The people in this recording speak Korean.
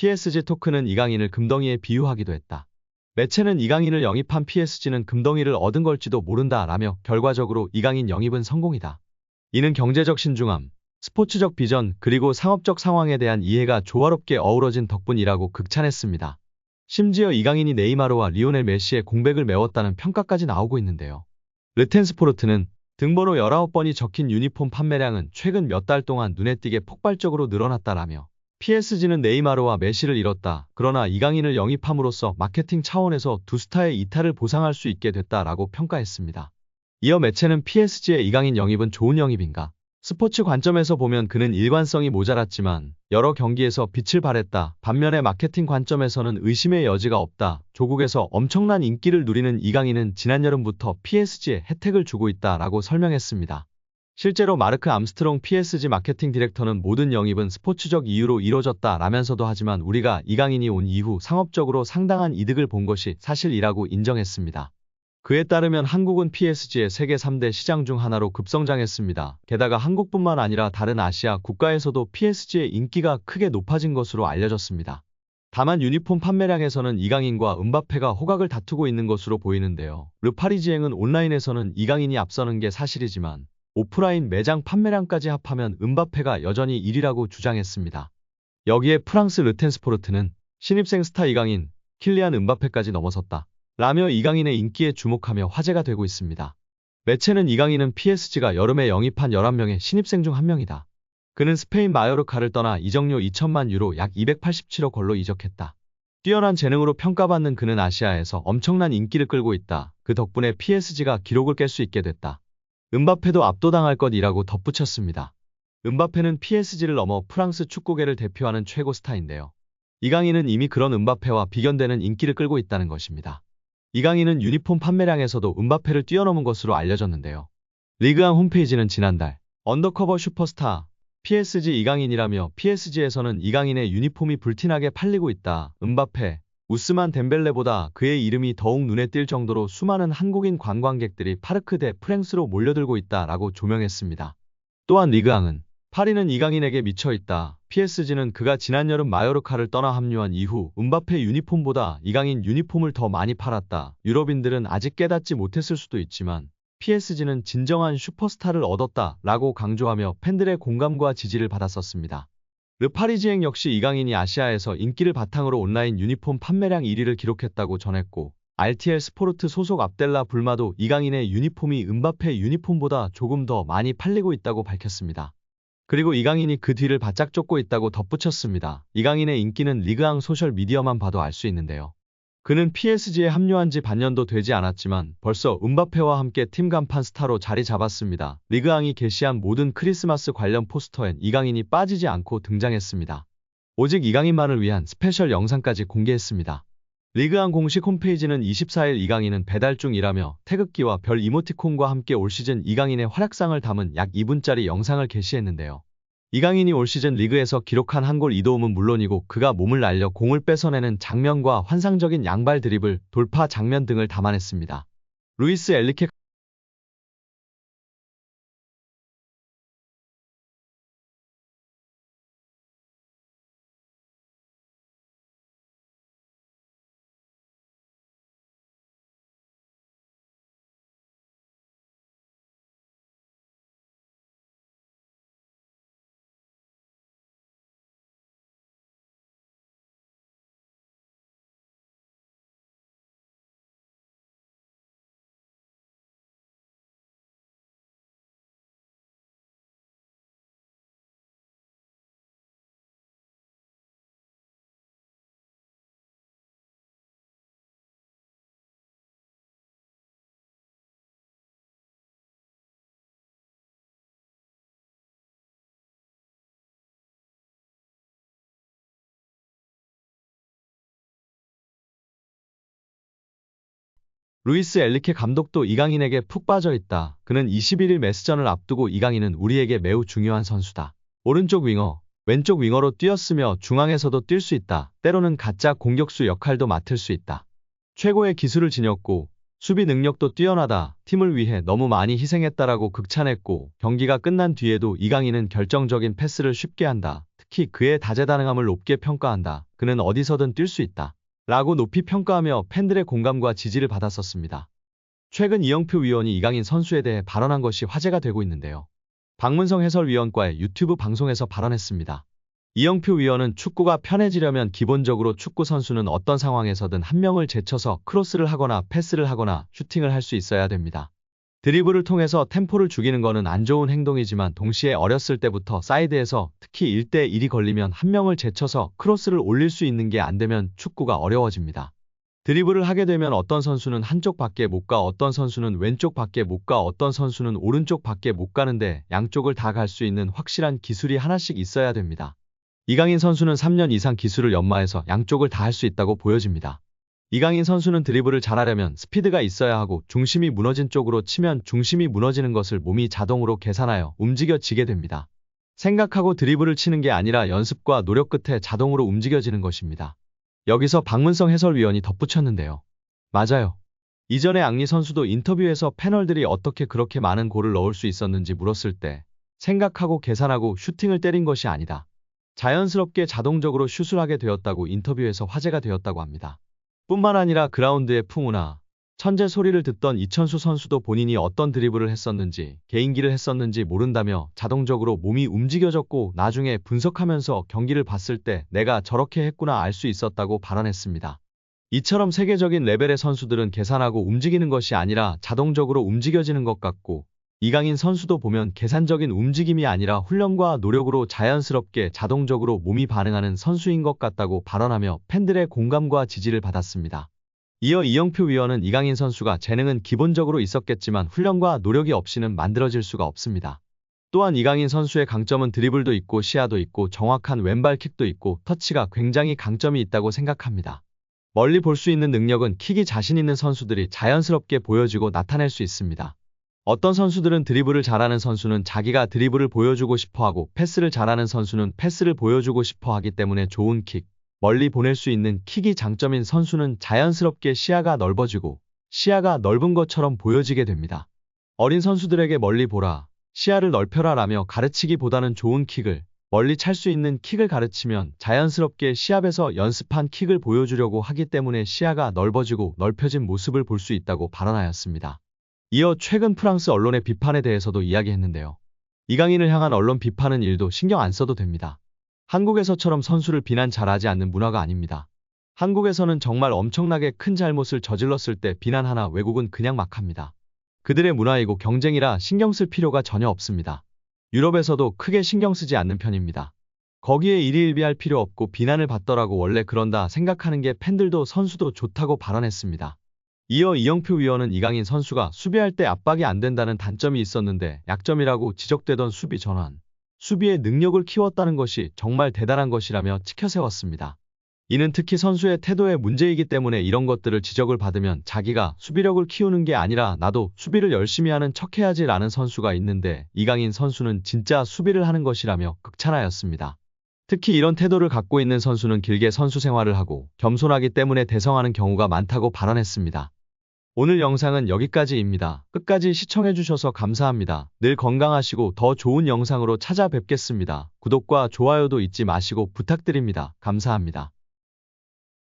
PSG 토크는 이강인을 금덩이에 비유하기도 했다. 매체는 이강인을 영입한 PSG는 금덩이를 얻은 걸지도 모른다 라며 결과적으로 이강인 영입은 성공이다. 이는 경제적 신중함, 스포츠적 비전 그리고 상업적 상황에 대한 이해가 조화롭게 어우러진 덕분이라고 극찬했습니다. 심지어 이강인이 네이마르와 리오넬 메시의 공백을 메웠다는 평가까지 나오고 있는데요. 르텐스포르트는 등번호 19번이 적힌 유니폼 판매량은 최근 몇 달 동안 눈에 띄게 폭발적으로 늘어났다라며 PSG는 네이마르와 메시를 잃었다. 그러나 이강인을 영입함으로써 마케팅 차원에서 두 스타의 이탈을 보상할 수 있게 됐다라고 평가했습니다. 이어 매체는 PSG의 이강인 영입은 좋은 영입인가? 스포츠 관점에서 보면 그는 일관성이 모자랐지만 여러 경기에서 빛을 발했다. 반면에 마케팅 관점에서는 의심의 여지가 없다. 조국에서 엄청난 인기를 누리는 이강인은 지난 여름부터 PSG에 혜택을 주고 있다라고 설명했습니다. 실제로 마르크 암스트롱 PSG 마케팅 디렉터는 모든 영입은 스포츠적 이유로 이뤄졌다라면서도 하지만 우리가 이강인이 온 이후 상업적으로 상당한 이득을 본 것이 사실이라고 인정했습니다. 그에 따르면 한국은 PSG의 세계 3대 시장 중 하나로 급성장했습니다. 게다가 한국뿐만 아니라 다른 아시아 국가에서도 PSG의 인기가 크게 높아진 것으로 알려졌습니다. 다만 유니폼 판매량에서는 이강인과 음바페가 호각을 다투고 있는 것으로 보이는데요. 르파리지앵은 온라인에서는 이강인이 앞서는 게 사실이지만 오프라인 매장 판매량까지 합하면 음바페가 여전히 1위라고 주장했습니다. 여기에 프랑스 르텐스포르트는 신입생 스타 이강인, 킬리안 음바페까지 넘어섰다. 라며 이강인의 인기에 주목하며 화제가 되고 있습니다. 매체는 이강인은 PSG가 여름에 영입한 11명의 신입생 중 한 명이다. 그는 스페인 마요르카를 떠나 이적료 2천만 유로 약 287억 걸로 이적했다. 뛰어난 재능으로 평가받는 그는 아시아에서 엄청난 인기를 끌고 있다. 그 덕분에 PSG가 기록을 깰 수 있게 됐다. 음바페도 압도당할 것이라고 덧붙였습니다. 음바페는 PSG를 넘어 프랑스 축구계를 대표하는 최고 스타인데요. 이강인은 이미 그런 음바페와 비견되는 인기를 끌고 있다는 것입니다. 이강인은 유니폼 판매량에서도 음바페를 뛰어넘은 것으로 알려졌는데요. 리그앙 홈페이지는 지난달 언더커버 슈퍼스타 PSG 이강인이라며 PSG에서는 이강인의 유니폼이 불티나게 팔리고 있다. 음바페, 우스만 덴벨레보다 그의 이름이 더욱 눈에 띌 정도로 수많은 한국인 관광객들이 파르크 대 프랭스로 몰려들고 있다라고 조명했습니다. 또한 리그앙은 파리는 이강인에게 미쳐있다. PSG는 그가 지난 여름 마요르카를 떠나 합류한 이후 음바페 유니폼보다 이강인 유니폼을 더 많이 팔았다. 유럽인들은 아직 깨닫지 못했을 수도 있지만 PSG는 진정한 슈퍼스타를 얻었다 라고 강조하며 팬들의 공감과 지지를 받았었습니다. 르파리지앵 역시 이강인이 아시아에서 인기를 바탕으로 온라인 유니폼 판매량 1위를 기록했다고 전했고 RTL 스포르트 소속 압델라 불마도 이강인의 유니폼이 음바페 유니폼보다 조금 더 많이 팔리고 있다고 밝혔습니다. 그리고 이강인이 그 뒤를 바짝 쫓고 있다고 덧붙였습니다. 이강인의 인기는 리그앙 소셜미디어만 봐도 알 수 있는데요. 그는 PSG에 합류한 지 반년도 되지 않았지만 벌써 음바페와 함께 팀 간판 스타로 자리 잡았습니다. 리그앙이 게시한 모든 크리스마스 관련 포스터엔 이강인이 빠지지 않고 등장했습니다. 오직 이강인만을 위한 스페셜 영상까지 공개했습니다. 리그앙 공식 홈페이지는 24일 이강인은 배달 중이라며 태극기와 별 이모티콘과 함께 올 시즌 이강인의 활약상을 담은 약 2분짜리 영상을 게시했는데요. 이강인이 올 시즌 리그에서 기록한 한 골 2도움은 물론이고 그가 몸을 날려 공을 뺏어내는 장면과 환상적인 양발 드리블, 돌파 장면 등을 담아냈습니다. 루이스 엘리케 루이스 엘리케 감독도 이강인에게 푹 빠져있다. 그는 21일 메스전을 앞두고 이강인은 우리에게 매우 중요한 선수다. 오른쪽 윙어, 왼쪽 윙어로 뛰었으며 중앙에서도 뛸 수 있다. 때로는 가짜 공격수 역할도 맡을 수 있다. 최고의 기술을 지녔고 수비 능력도 뛰어나다. 팀을 위해 너무 많이 희생했다라고 극찬했고 경기가 끝난 뒤에도 이강인은 결정적인 패스를 쉽게 한다. 특히 그의 다재다능함을 높게 평가한다. 그는 어디서든 뛸 수 있다. 라고 높이 평가하며 팬들의 공감과 지지를 받았었습니다. 최근 이영표 위원이 이강인 선수에 대해 발언한 것이 화제가 되고 있는데요. 박문성 해설위원과의 유튜브 방송에서 발언했습니다. 이영표 위원은 축구가 편해지려면 기본적으로 축구 선수는 어떤 상황에서든 한 명을 제쳐서 크로스를 하거나 패스를 하거나 슈팅을 할 수 있어야 됩니다. 드리블을 통해서 템포를 죽이는 거는 안 좋은 행동이지만 동시에 어렸을 때부터 사이드에서 특히 1대1이 걸리면 한 명을 제쳐서 크로스를 올릴 수 있는 게 안 되면 축구가 어려워집니다. 드리블을 하게 되면 어떤 선수는 한쪽 밖에 못 가, 어떤 선수는 왼쪽 밖에 못 가, 어떤 선수는 오른쪽 밖에 못 가는데 양쪽을 다 갈 수 있는 확실한 기술이 하나씩 있어야 됩니다. 이강인 선수는 3년 이상 기술을 연마해서 양쪽을 다 할 수 있다고 보여집니다. 이강인 선수는 드리블을 잘하려면 스피드가 있어야 하고 중심이 무너진 쪽으로 치면 중심이 무너지는 것을 몸이 자동으로 계산하여 움직여지게 됩니다. 생각하고 드리블을 치는 게 아니라 연습과 노력 끝에 자동으로 움직여지는 것입니다. 여기서 박문성 해설위원이 덧붙였는데요. 맞아요. 이전에 앙리 선수도 인터뷰에서 패널들이 어떻게 그렇게 많은 골을 넣을 수 있었는지 물었을 때 생각하고 계산하고 슈팅을 때린 것이 아니다. 자연스럽게 자동적으로 슛을 하게 되었다고 인터뷰에서 화제가 되었다고 합니다. 뿐만 아니라 그라운드의 풍우나 천재 소리를 듣던 이천수 선수도 본인이 어떤 드리블을 했었는지 개인기를 했었는지 모른다며 자동적으로 몸이 움직여졌고 나중에 분석하면서 경기를 봤을 때 내가 저렇게 했구나 알 수 있었다고 발언했습니다. 이처럼 세계적인 레벨의 선수들은 계산하고 움직이는 것이 아니라 자동적으로 움직여지는 것 같고 이강인 선수도 보면 계산적인 움직임이 아니라 훈련과 노력으로 자연스럽게 자동적으로 몸이 반응하는 선수인 것 같다고 발언하며 팬들의 공감과 지지를 받았습니다. 이어 이영표 위원은 이강인 선수가 재능은 기본적으로 있었겠지만 훈련과 노력이 없이는 만들어질 수가 없습니다. 또한 이강인 선수의 강점은 드리블도 있고 시야도 있고 정확한 왼발킥도 있고 터치가 굉장히 강점이 있다고 생각합니다. 멀리 볼 수 있는 능력은 킥이 자신 있는 선수들이 자연스럽게 보여주고 나타낼 수 있습니다. 어떤 선수들은 드리블을 잘하는 선수는 자기가 드리블을 보여주고 싶어하고 패스를 잘하는 선수는 패스를 보여주고 싶어하기 때문에 좋은 킥, 멀리 보낼 수 있는 킥이 장점인 선수는 자연스럽게 시야가 넓어지고 시야가 넓은 것처럼 보여지게 됩니다. 어린 선수들에게 멀리 보라, 시야를 넓혀라 라며 가르치기보다는 좋은 킥을, 멀리 찰 수 있는 킥을 가르치면 자연스럽게 시합에서 연습한 킥을 보여주려고 하기 때문에 시야가 넓어지고 넓혀진 모습을 볼 수 있다고 발언하였습니다. 이어 최근 프랑스 언론의 비판에 대해서도 이야기했는데요. 이강인을 향한 언론 비판은 일도 신경 안 써도 됩니다. 한국에서처럼 선수를 비난 잘하지 않는 문화가 아닙니다. 한국에서는 정말 엄청나게 큰 잘못을 저질렀을 때 비난하나 외국은 그냥 막 합니다. 그들의 문화이고 경쟁이라 신경 쓸 필요가 전혀 없습니다. 유럽에서도 크게 신경 쓰지 않는 편입니다. 거기에 일희일비할 필요 없고 비난을 받더라고 원래 그런다 생각하는 게 팬들도 선수도 좋다고 발언했습니다. 이어 이영표 위원은 이강인 선수가 수비할 때 압박이 안 된다는 단점이 있었는데 약점이라고 지적되던 수비 전환, 수비의 능력을 키웠다는 것이 정말 대단한 것이라며 치켜세웠습니다. 이는 특히 선수의 태도의 문제이기 때문에 이런 것들을 지적을 받으면 자기가 수비력을 키우는 게 아니라 나도 수비를 열심히 하는 척해야지 라는 선수가 있는데 이강인 선수는 진짜 수비를 하는 것이라며 극찬하였습니다. 특히 이런 태도를 갖고 있는 선수는 길게 선수 생활을 하고 겸손하기 때문에 대성하는 경우가 많다고 발언했습니다. 오늘 영상은 여기까지입니다. 끝까지 시청해주셔서 감사합니다. 늘 건강하시고 더 좋은 영상으로 찾아뵙겠습니다. 구독과 좋아요도 잊지 마시고 부탁드립니다. 감사합니다.